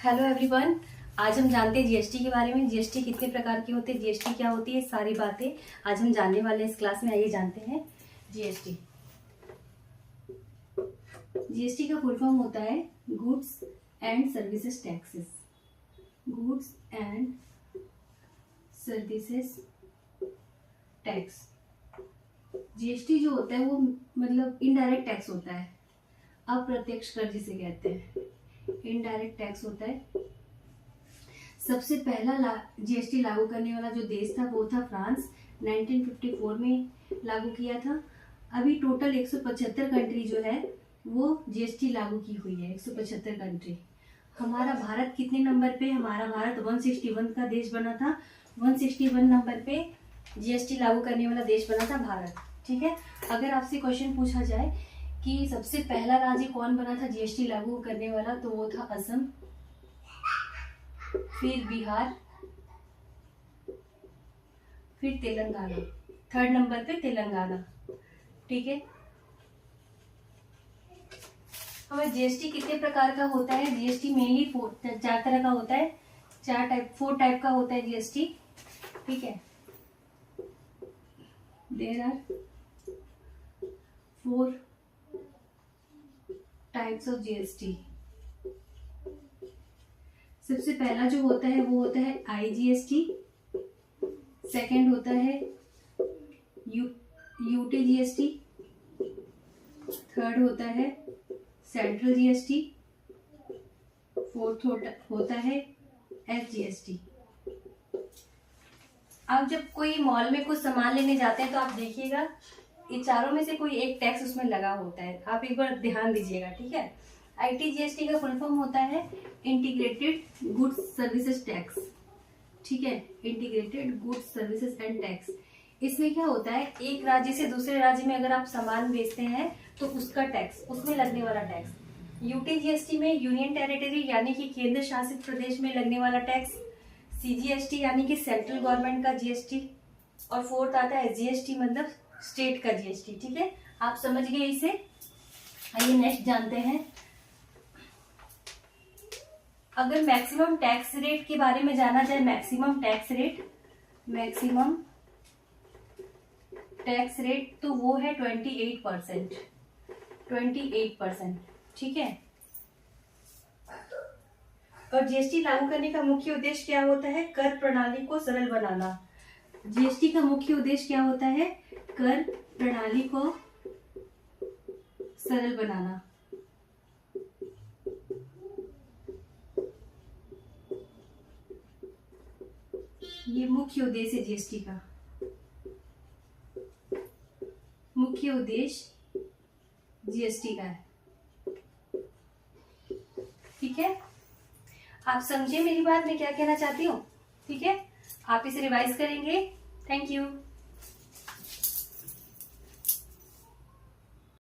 Hello everyone. आज हम जानते हैं जीएसटी के बारे में। जीएसटी कितने प्रकार के होते हैं, जीएसटी क्या होती है, सारी बातें आज हम जानने वाले हैं इस क्लास में। आइए जानते हैं जीएसटी। जीएसटी का फुल फॉर्म होता है goods and services taxes. Goods and services tax. GST जो होता है वो मतलब इनडायरेक्ट टैक्स होता है, अप्रत्यक्ष कर जिसे कहते हैं, इनडायरेक्ट टैक्स होता है। सबसे पहला जीएसटी लागू करने वाला जो देश था वो था फ्रांस। 1954 में लागू किया था। अभी टोटल 175 कंट्री जो है वो जीएसटी लागू की हुई है। 175 कंट्री। हमारा भारत कितने नंबर पे? हमारा भारत 161 का देश बना था। 161 नंबर पे जीएसटी लागू करने वाला देश बना था भारत। ठीक है। अगर आपसे क्वेश्चन पूछा जाए कि सबसे पहला राज्य कौन बना था जीएसटी लागू करने वाला, तो वो था असम, फिर बिहार, फिर तेलंगाना। थर्ड नंबर पे तेलंगाना। ठीक है। हमें जीएसटी कितने प्रकार का होता है? जीएसटी मेनली 4 तरह का होता है। 4 टाइप का होता है जीएसटी। ठीक है। There are 4 types of GST. सबसे पहला जो होता है वो होता है आईजीएसटी। सेकंड होता है यूटी जीएसटी। थर्ड होता है सेंट्रल जीएसटी। फोर्थ होता है एसजीएसटी। आप जब कोई मॉल में कुछ सामान लेने जाते हैं तो आप देखिएगा ये चारों में से कोई एक टैक्स उसमें लगा होता है। आप एक बार ध्यान दीजिएगा। ठीक है। आईटीजीएसटी का फुल फॉर्म होता है इंटीग्रेटेड गुड्स सर्विसेज टैक्स। ठीक है। Integrated goods services and tax. इसमें क्या होता है, एक राज्य से दूसरे राज्य में अगर आप सामान बेचते हैं तो उसका टैक्स, उसमें लगने वाला टैक्स। यूटीजीएसटी में यूनियन टेरिटरी यानी कि केंद्र शासित प्रदेश में लगने वाला टैक्स। सीजीएसटी यानी कि सेंट्रल गवर्नमेंट का जीएसटी। और फोर्थ आता है एसजीएसटी मतलब स्टेट का जीएसटी। ठीक है। आप समझ गए इसे। आइए नेक्स्ट जानते हैं। अगर मैक्सिमम टैक्स रेट के बारे में जाना जाए, मैक्सिमम टैक्स रेट तो वो है 28%। 28%। ठीक है। और जीएसटी लागू करने का मुख्य उद्देश्य क्या होता है? कर प्रणाली को सरल बनाना। जीएसटी का मुख्य उद्देश्य क्या होता है? कर प्रणाली को सरल बनाना। ये मुख्य उद्देश्य है जीएसटी का। मुख्य उद्देश्य जीएसटी का है। ठीक है। आप समझे मेरी बात, मैं क्या कहना चाहती हूँ? ठीक है। आप इसे रिवाइज करेंगे। Thank you.